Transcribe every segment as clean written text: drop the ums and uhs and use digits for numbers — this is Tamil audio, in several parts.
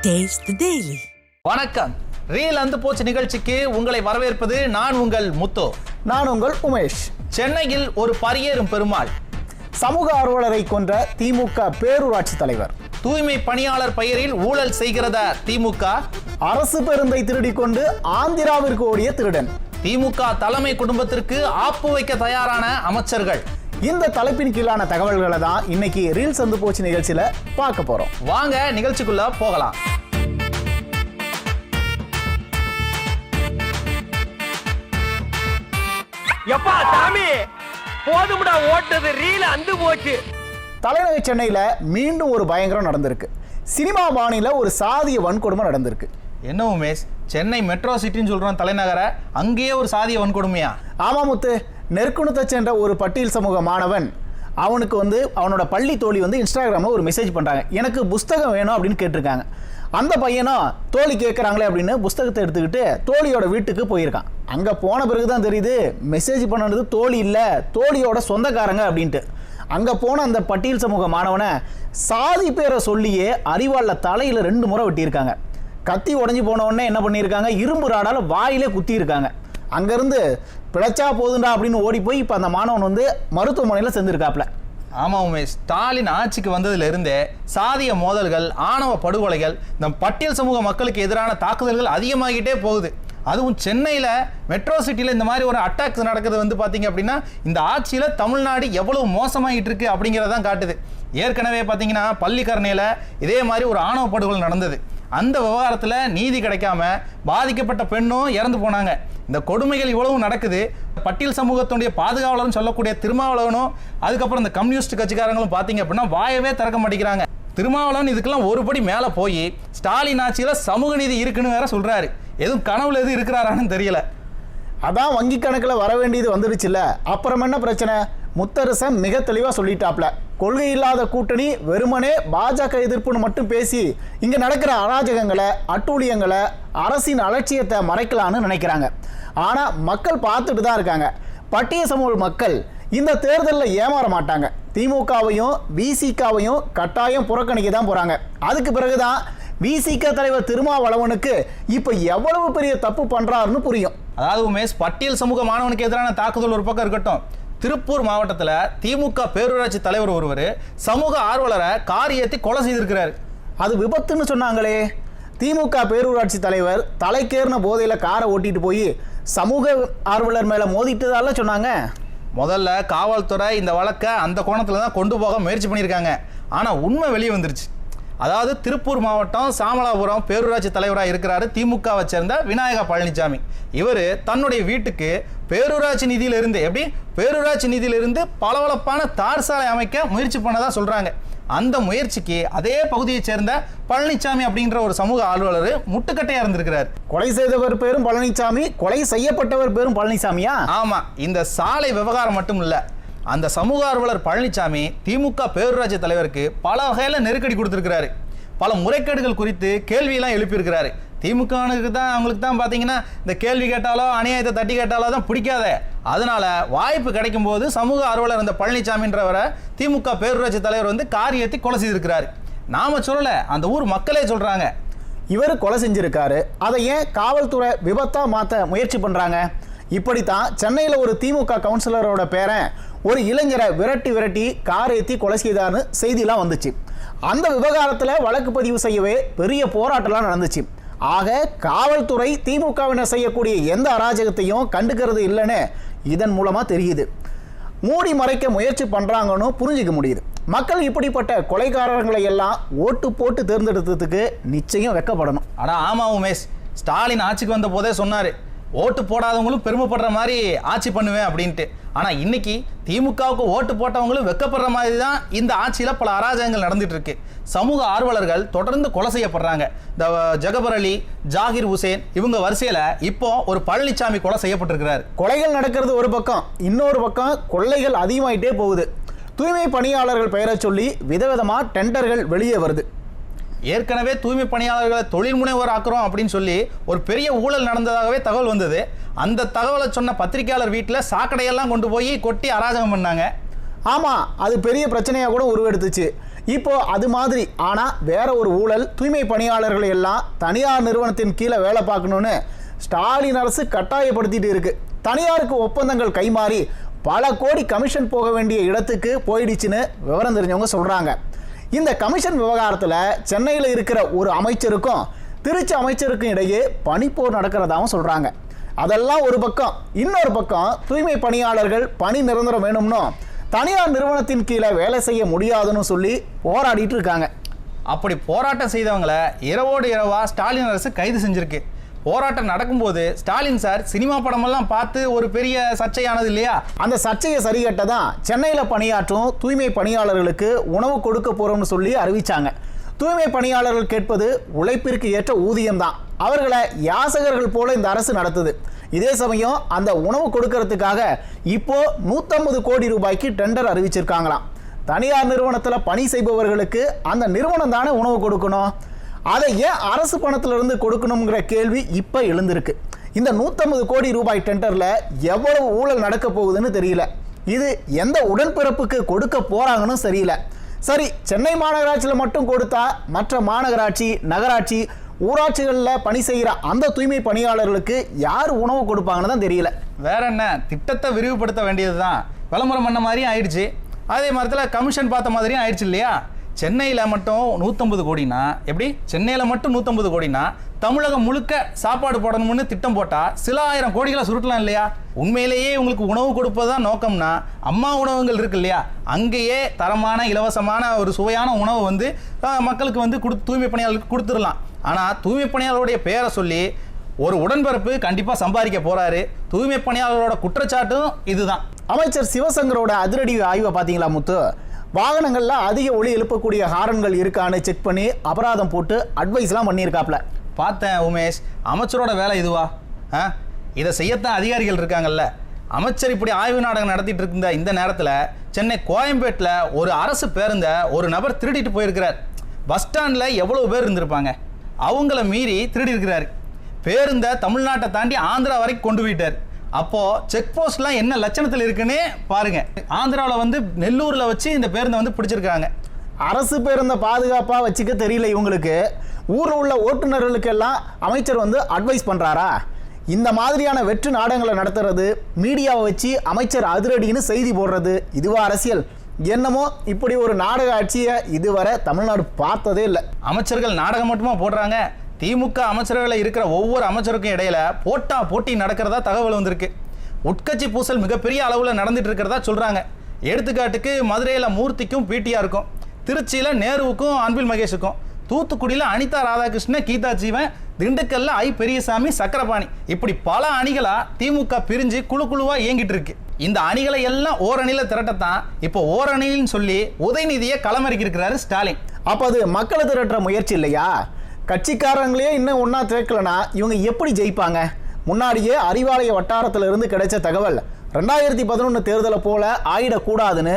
Taste the Daily. வணக்கம். ரீல் அந்து போச்சு நிகழ்ச்சிக்கு உங்களை வரவேற்பது நான் உங்கள் முத்து. நான் உங்கள் உமேஷ். சென்னையில் ஒரு பரியேறும் பெருமாள். சமூக ஆர்வலரை கொன்ற திமுக பேரூராட்சி தலைவர். தூய்மை பணியாளர் பெயரில் ஊழல் செய்கிறதா திமுக. அரசு பேருந்தை திருடிக் கொண்டு ஆந்திராவிற்கு ஓடிய திருடன். திமுக தலைமை குடும்பத்திற்கு ஆப்பு வைக்க தயாரான அமைச்சர்கள். இந்த தலைப்பின் கீழான தகவல்களை தான் இன்னைக்கு ரீல்ஸ் வந்து போச்சு நிகழ்ச்சியில பார்க்க போறோம். வாங்க நிகழ்ச்சிக்குள்ள போகலாம். எப்பா சாமி போதும்டா ஓட்டது ரீல் அந்து போச்சு. தலைநகர் சென்னையில மீண்டும் ஒரு பயங்கரம் நடந்திருக்கு. சினிமா பாணியில ஒரு சாதிய வன்கொடுமை நடந்திருக்கு. என்ன உமேஷ், சென்னை மெட்ரோ சிட்டின்னு சொல்றோம் தலைநகரை, அங்கேயே ஒரு சாதிய வன்கொடுமையா? ஆமா முத்து, நெற்குணத்தை சேர்ந்த ஒரு பட்டியல் சமூக மாணவன் அவனுக்கு அவனோட பள்ளி தோழி இன்ஸ்டாகிராமில் ஒரு மெசேஜ் பண்ணுறாங்க, எனக்கு புஸ்தகம் வேணும் அப்படின்னு கேட்டிருக்காங்க. அந்த பையனும் தோழி கேட்குறாங்களே அப்படின்னு புஸ்தகத்தை எடுத்துக்கிட்டு தோழியோட வீட்டுக்கு போயிருக்கான். அங்கே போன பிறகு தான் தெரியுது மெசேஜ் பண்ணது தோழி இல்லை, தோழியோட சொந்தக்காரங்க அப்படின்ட்டு. அங்கே போன அந்த பட்டியல் சமூக மாணவனை சாதி பேரை சொல்லியே அறிவாளில் தலையில் 2 முறை வெட்டியிருக்காங்க. கத்தி உடஞ்சி போன உடனே என்ன பண்ணியிருக்காங்க, இரும்பு ராடால் வாயிலே குத்தியிருக்காங்க. அங்கேருந்து பிழைச்சா போதுண்டா அப்படின்னு ஓடி போய் இப்போ அந்த மாணவன் மருத்துவமனையில் சேர்ந்துருக்காப்ல. ஆமாம் உமேஷ், ஸ்டாலின் ஆட்சிக்கு வந்ததிலிருந்தே சாதிய மோதல்கள், ஆணவ படுகொலைகள், இந்த பட்டியல் சமூக மக்களுக்கு எதிரான தாக்குதல்கள் அதிகமாகிட்டே போகுது. அதுவும் சென்னையில் மெட்ரோ சிட்டியில் இந்த மாதிரி ஒரு அட்டாக்ஸ் நடக்குது பார்த்தீங்க அப்படின்னா இந்த ஆட்சியில் தமிழ்நாடு எவ்வளவு மோசமாகிட்டு இருக்கு அப்படிங்கிறதான் காட்டுது. ஏற்கனவே பார்த்தீங்கன்னா பள்ளிக்கரணையில் இதே மாதிரி ஒரு ஆணவ படுகொலை நடந்தது. அந்த விவகாரத்தில் நீதி கிடைக்காம பாதிக்கப்பட்ட பெண்ணும் இறந்து போனாங்க. இந்த கொடுமைகள் இவ்வளவு நடக்குது. பட்டியல் சமூகத்துடைய பாதுகாவலர்னு சொல்லக்கூடிய திருமாவளவனும் அதுக்கப்புறம் இந்த கம்யூனிஸ்ட் கட்சிக்காரங்களும் பார்த்தீங்க அப்படின்னா வாயவே திறக்க மாட்டேங்கிறாங்க. திருமாவளவன் இதுக்கெல்லாம் ஒருபடி மேலே போய் ஸ்டாலின் ஆட்சியில் சமூக நீதி இருக்குன்னு வேற சொல்றாரு. எதுவும் கனவுல எதுவும் இருக்கிறாரான்னு தெரியல. அதான் வங்கி கணக்கில் வர வேண்டியது வந்துடுச்சுல்ல, அப்புறம் என்ன பிரச்சனை? முத்தரசன் மிக தெளிவாக சொல்லிட்டாப்ல, கொள்கை இல்லாத கூட்டணி வெறுமனே பாஜக எதிர்ப்புன்னு மட்டும் பேசி இங்கே நடக்கிற அராஜகங்களை, அட்டூழியங்களை, அரசின் அலட்சியத்தை மறைக்கலான்னு நினைக்கிறாங்க. ஆனால் மக்கள் பார்த்துட்டு தான் இருக்காங்க. பட்டியல் சமூக மக்கள் இந்த தேர்தலில் ஏமாற மாட்டாங்க. திமுகவையும் விசிகாவையும் கட்டாயம் புறக்கணிக்க தான் போகிறாங்க. அதுக்கு பிறகுதான் விசிக தலைவர் திருமாவளவனுக்கு இப்போ எவ்வளவு பெரிய தப்பு பண்ணுறாருன்னு புரியும். அதாவது உமேஷ், பட்டியல் சமூக மாணவனுக்கு எதிரான தாக்குதல் ஒரு பக்கம் இருக்கட்டும், திருப்பூர் மாவட்டத்தில் திமுக பேரூராட்சி தலைவர் ஒருவர் சமூக ஆர்வலரை கார் ஏற்றி கொலை செய்திருக்கிறார். அது விபத்துன்னு சொன்னாங்களே. திமுக பேரூராட்சி தலைவர் தலைக்கேறின போதையில் காரை ஓட்டிட்டு போய் சமூக ஆர்வலர் மேலே மோதிட்டதால சொன்னாங்க. முதல்ல காவல்துறை இந்த வழக்கை அந்த கோணத்தில் தான் கொண்டு போக முயற்சி பண்ணியிருக்காங்க. ஆனால் உண்மை வெளியே வந்துருச்சு. அதாவது திருப்பூர் மாவட்டம் சாமலாபுரம் பேரூராட்சி தலைவராக இருக்கிறாரு திமுகவை சேர்ந்த விநாயகா பழனிசாமி. இவர் தன்னுடைய வீட்டுக்கு பேரூராட்சி நிதியிலிருந்து பளபளப்பான தார் சாலை அமைக்க முயற்சி பண்ணதா சொல்றாங்க. அந்த முயற்சிக்கு அதே பகுதியை சேர்ந்த பழனிசாமி அப்படின்ற ஒரு சமூக ஆர்வலர் முட்டுக்கட்டையா இருந்திருக்கிறார். கொலை செய்தவர் பேரும் பழனிசாமி, கொலை செய்யப்பட்டவர் பேரும் பழனிசாமியா? ஆமா, இந்த சாலை விவகாரம் மட்டும் இல்ல, அந்த சமூக ஆர்வலர் பழனிசாமி திமுக பேரூராட்சி தலைவருக்கு பல வகையில நெருக்கடி கொடுத்திருக்கிறாரு. பல முறைகேடுகள் குறித்து கேள்வியெல்லாம் எழுப்பியிருக்கிறாரு. திமுகவுக்கு தான் அவங்களுக்கு தான் பார்த்தீங்கன்னா இந்த கேள்வி கேட்டாலோ அநியாயத்தை தட்டி கேட்டாலோ தான் பிடிக்காத. அதனால வாய்ப்பு கிடைக்கும் போது சமூக ஆர்வலர் இந்த பழனிசாமின்றவரை திமுக பேரூராட்சி தலைவர் கார் ஏற்றி கொலை செய்திருக்கிறாரு. நாம சொல்லல, அந்த ஊர் மக்களே சொல்றாங்க. இவர் கொலை செஞ்சிருக்காரு, அதை ஏன் காவல்துறை விபத்தா மாற்ற முயற்சி பண்றாங்க? இப்படித்தான் சென்னையில் ஒரு திமுக கவுன்சிலரோட பேரன் ஒரு இளைஞரை விரட்டி கார் ஏற்றி கொலை செய்தார்னு செய்திலாம் வந்துச்சு. அந்த விவகாரத்தில் வழக்கு பதிவு செய்யவே பெரிய போராட்டம்லாம் நடந்துச்சு. ஆக காவல்துறை திமுகவினர் செய்யக்கூடிய எந்த அராஜகத்தையும் கண்டுக்கிறது இல்லைன்னு இதன் மூலமாக தெரியுது. மூடி மறைக்க முயற்சி பண்ணுறாங்கன்னு புரிஞ்சிக்க முடியுது. மக்கள் இப்படிப்பட்ட கொலைகாரர்களை எல்லாம் ஓட்டு போட்டு தேர்ந்தெடுத்ததுக்கு நிச்சயம் வெக்கப்படணும். ஆனால் ஆமாம் உமேஷ், ஸ்டாலின் ஆட்சிக்கு வந்த போதே சொன்னார், ஓட்டு போடாதவங்களும் பெருமைப்படுற மாதிரி ஆட்சி பண்ணுவேன் அப்படின்ட்டு. ஆனால் இன்னைக்கு திமுகவுக்கு ஓட்டு போட்டவங்களும் வெக்கப்படுற மாதிரி தான் இந்த ஆட்சியில் பல அராஜகங்கள் நடந்துட்டு இருக்கு. சமூக ஆர்வலர்கள் தொடர்ந்து கொலை செய்யப்படுறாங்க. இந்த ஜகபர் அலி, ஜாகிர் ஹுசேன் இவங்க வரிசையில் இப்போ ஒரு பழனிசாமி கொலை செய்யப்பட்டிருக்கிறார். கொலைகள் நடக்கிறது ஒரு பக்கம், இன்னொரு பக்கம் கொள்ளைகள் அதிகமாயிட்டே போகுது. தூய்மை பணியாளர்கள் பெயரை சொல்லி விதவிதமாக டெண்டர்கள் வெளியே வருது. ஏற்கனவே தூய்மை பணியாளர்களை தொழில் முனைவோர் ஆக்குறோம் அப்படின்னு சொல்லி ஒரு பெரிய ஊழல் நடந்ததாகவே தகவல் வந்தது. அந்த தகவலை சொன்ன பத்திரிகையாளர் வீட்டில் சாக்கடையெல்லாம் கொண்டு போய் கொட்டி அராஜகம் பண்ணாங்க. ஆமாம், அது பெரிய பிரச்சனையாக கூட உருவெடுத்துச்சு. இப்போ அது மாதிரி ஆனா வேற ஒரு ஊழல், தூய்மை பணியாளர்கள் எல்லாம் தனியார் நிறுவனத்தின் கீழே வேலை பார்க்கணும்னு ஸ்டாலின் அரசு கட்டாயப்படுத்திட்டு இருக்கு. தனியாருக்கு ஒப்பந்தங்கள் கைமாறி பல கோடி கமிஷன் போக வேண்டிய இடத்துக்கு போயிடுச்சுன்னு விவரம் தெரிஞ்சவங்க சொல்றாங்க. இந்த கமிஷன் விவகாரத்தில் சென்னையில் இருக்கிற ஒரு அமைச்சருக்கும் திருச்சி அமைச்சருக்கும் இடையே பனிப்போர் நடக்கிறதாவும் சொல்றாங்க. அதெல்லாம் ஒரு பக்கம். இன்னொரு பக்கம் தூய்மை பணியாளர்கள் பணி நிரந்தரம் வேணும்னோ தனியார் நிறுவனத்தின் கீழே வேலை செய்ய முடியாதுன்னு சொல்லி போராடிட்டு இருக்காங்க. அப்படி போராட்டம் செய்தவங்களை இரவோடு இரவா ஸ்டாலின் அரசு கைது செஞ்சிருக்கு. போராட்டம் நடக்கும்போது ஸ்டாலின் சார் சினிமா படமெல்லாம் பார்த்து ஒரு பெரிய சர்ச்சையானது இல்லையா? அந்த சர்ச்சையை சரிகட்ட தான் சென்னையில் பணியாற்றும் தூய்மை பணியாளர்களுக்கு உணவு கொடுக்க போறோம்னு சொல்லி அறிவிச்சாங்க. தூய்மை பணியாளர்கள் கேட்பது உழைப்பிற்கு ஏற்ற ஊதியம் தான். அவர்களை யாசகர்கள் போல இந்த அரசு நடத்துது. இதே சமயம் அந்த உணவு கொடுக்கறதுக்காக இப்போ 150 கோடி ரூபாய்க்கு டெண்டர் அறிவிச்சிருக்காங்களாம். தனியார் நிறுவனத்தில் பணி செய்பவர்களுக்கு அந்த நிறுவனம் தானே உணவு கொடுக்கணும். அதை ஏன் அரசு பணத்திலிருந்து கொடுக்கணுங்கிற கேள்வி இப்போ எழுந்திருக்கு. இந்த 150 கோடி ரூபாய் டெண்டரில் எவ்வளவு ஊழல் நடக்க போகுதுன்னு தெரியல. இது எந்த உடன்பிறப்புக்கு கொடுக்க போறாங்கன்னு தெரியல. சரி, சென்னை மாநகராட்சியில் மட்டும் கொடுத்தா மற்ற மாநகராட்சி, நகராட்சி, ஊராட்சிகளில் பணி செய்கிற அந்த தூய்மை பணியாளர்களுக்கு யார் உணவு கொடுப்பாங்கன்னு தான் தெரியல. வேற என்ன, திட்டத்தை விரிவுபடுத்த வேண்டியது தான். விளம்பரம் பண்ண மாதிரியும் ஆயிடுச்சு, அதே மாதிரி கமிஷன் பார்த்த மாதிரியும் ஆயிடுச்சு இல்லையா? சென்னையில் மட்டும் 150 கோடினா எப்படி? சென்னையில் மட்டும் 150 கோடினா தமிழகம் முழுக்க சாப்பாடு போடணும்னு திட்டம் போட்டால் சில ஆயிரம் கோடிகளை சுருட்டலாம் இல்லையா? உண்மையிலேயே உங்களுக்கு உணவு கொடுப்பதுதான் நோக்கம்னா அம்மா உணவுகள் இருக்கு இல்லையா, அங்கேயே தரமான இலவசமான ஒரு சுவையான உணவு வந்து மக்களுக்கு வந்து தூய்மை பணியாளர்களுக்கு கொடுத்துடலாம். ஆனால் தூய்மை பணியாளருடைய பேரை சொல்லி ஒரு உடன்பிறப்பு கண்டிப்பாக சம்பாதிக்க போறாரு. தூய்மை பணியாளர்களோட குற்றச்சாட்டும் இதுதான். அமைச்சர் சிவசங்கரோட அதிரடி ஆய்வை பார்த்தீங்களா முத்து? வாகனங்களில் அதிக ஒளி எழுப்பக்கூடிய ஹாரன்கள் இருக்கான்னு செக் பண்ணி அபராதம் போட்டு அட்வைஸ்லாம் பண்ணியிருக்காப்ல. பார்த்தேன் உமேஷ், அமைச்சரோட வேலை இதுவா? இதை செய்யத்தான் அதிகாரிகள் இருக்காங்கல்ல. அமைச்சர் இப்படி ஆய்வு நாடகம் நடத்திட்டு இருந்த இந்த நேரத்தில் சென்னை கோயம்பேட்டில் ஒரு அரசு பேருந்தை ஒரு நபர் திருடிட்டு போயிருக்கிறார். பஸ் ஸ்டாண்டில் எவ்வளவு பேர் இருந்திருப்பாங்க, அவங்கள மீறி திருடி இருக்கிறாரு. பேருந்தை தமிழ்நாட்டை தாண்டி ஆந்திரா வரைக்கும் கொண்டு போயிட்டார். அப்போ செக் போஸ்ட்லாம் என்ன லட்சணத்தில் இருக்குன்னு பாருங்க. ஆந்திராவில் வந்து நெல்லூரில் வச்சு இந்த பேருந்தை வந்து பிடிச்சிருக்காங்க. அரசு பேருந்தை பாதுகாப்பாக வச்சுக்க தெரியல இவங்களுக்கு. ஊரில் உள்ள ஓட்டுநர்களுக்கு எல்லாம் அமைச்சர் வந்து அட்வைஸ் பண்ணுறாரா? இந்த மாதிரியான வெற்று நாடகங்களை நடத்துறது, மீடியாவை வச்சு அமைச்சர் அதிரடின்னு செய்தி போடுறது, இதுவா அரசியல்? என்னமோ இப்படி ஒரு நாடக ஆட்சியை இதுவரை தமிழ்நாடு பார்த்ததே இல்லை. அமைச்சர்கள் நாடகம் மட்டுமா போடுறாங்க? திமுக அமைச்சர்களில் இருக்கிற ஒவ்வொரு அமைச்சருக்கும் இடையில போட்டி நடக்கிறதா தகவல் வந்திருக்கு. உட்கட்சி பூசல் மிகப்பெரிய அளவில் நடந்துட்டு இருக்கிறதா சொல்றாங்க. எடுத்துக்காட்டுக்கு மதுரையில் மூர்த்திக்கும் பிடிஆருக்கும், திருச்சியில் நேருவுக்கும் அன்பில் மகேஷுக்கும், தூத்துக்குடியில் அனிதா ராதாகிருஷ்ணன், கீதா ஜீவன், திண்டுக்கல்ல ஐ பெரியசாமி, சக்கரபாணி, இப்படி பல அணிகளா திமுக பிரிஞ்சு குழுவா இயங்கிட்டு இருக்கு. இந்த அணிகளை எல்லாம் ஓரணியில திரட்டத்தான் இப்போ ஓரணின்னு சொல்லி உதயநிதியை களமிறக்கி இருக்கிறாரு ஸ்டாலின். அப்ப அது மக்களை திரட்டுற முயற்சி இல்லையா? கட்சிக்காரங்களே இன்னும் ஒன்னா சேர்க்கலனா இவங்க எப்படி ஜெயிப்பாங்க? முன்னாடியே அறிவாலய வட்டாரத்தில் இருந்து கிடைச்ச தகவல் 2011 தேர்தலை போல ஆயிடக்கூடாதுன்னு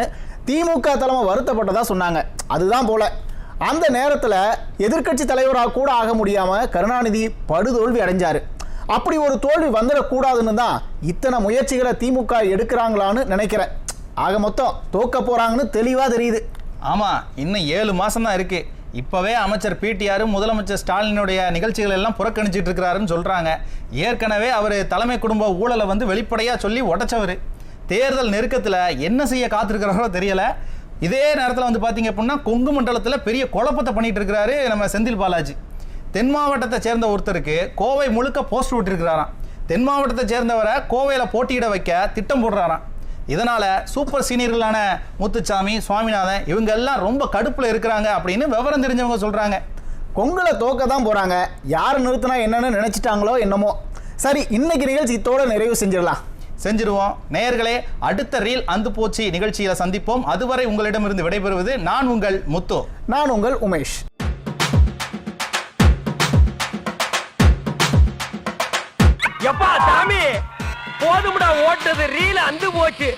திமுக தலைமை வருத்தப்பட்டதா சொன்னாங்க. அதுதான் போல அந்த நேரத்தில் எதிர்க்கட்சி தலைவராக கூட ஆக முடியாம கருணாநிதி படுதோல்வி அடைஞ்சாரு. அப்படி ஒரு தோல்வி வந்துடக்கூடாதுன்னு தான் இத்தனை முயற்சிகளை திமுக எடுக்கிறாங்களான்னு நினைக்கிறேன். ஆக மொத்தம் தோக்க போறாங்கன்னு தெளிவா தெரியுது. ஆமா, இன்னும் 7 மாசம் தான் இருக்கு. இப்பவே அமைச்சர் பிடிஆர் முதலமைச்சர் ஸ்டாலினுடைய நிகழ்ச்சிகள் எல்லாம் புறக்கணிச்சிட்டு இருக்கிறாருன்னு சொல்றாங்க. ஏற்கனவே அவர் தலைமை குடும்ப ஊழலை வந்து வெளிப்படையா சொல்லி உடைச்சவர். தேர்தல் நெருக்கத்தில் என்ன செய்ய காத்திருக்கிறாரோ தெரியல. இதே நேரத்தில் வந்து பார்த்தீங்க அப்படின்னா கொங்கு மண்டலத்தில் பெரிய குழப்பத்தை பண்ணிட்டு இருக்கிறாரு நம்ம செந்தில் பாலாஜி. தென் மாவட்டத்தை சேர்ந்த ஒருத்தருக்கு கோவை முழுக்க போஸ்ட் விட்டுருக்கிறாராம். தென் மாவட்டத்தை சேர்ந்தவரை கோவையில் போட்டியிட வைக்க திட்டம் போடுறாராம். இதனால சூப்பர் சீனியர்களான முத்துச்சாமி, சுவாமிநாதன் இவங்க எல்லாம் ரொம்ப கடுப்புல இருக்கிறாங்க அப்படின்னு விவரம் தெரிஞ்சவங்க சொல்றாங்க. கொங்குல தோக்க தான் போறாங்க. யார் நிறுத்தினா என்னன்னு நினைச்சிட்டாங்களோ என்னமோ. சரி, இன்னைக்கு நிகழ்ச்சி இதோட நிறைவு செஞ்சிருவோம். நேயர்களே, அடுத்த ரீல் அந்து போச்சு நிகழ்ச்சியில சந்திப்போம். அதுவரை உங்களிடமிருந்து விடைபெறுவது நான் உங்கள் முத்து. நான் உங்கள் உமேஷ். எப்பா சாமி, போதும்டா ஓட்டது, ரீல் அந்து போச்சு.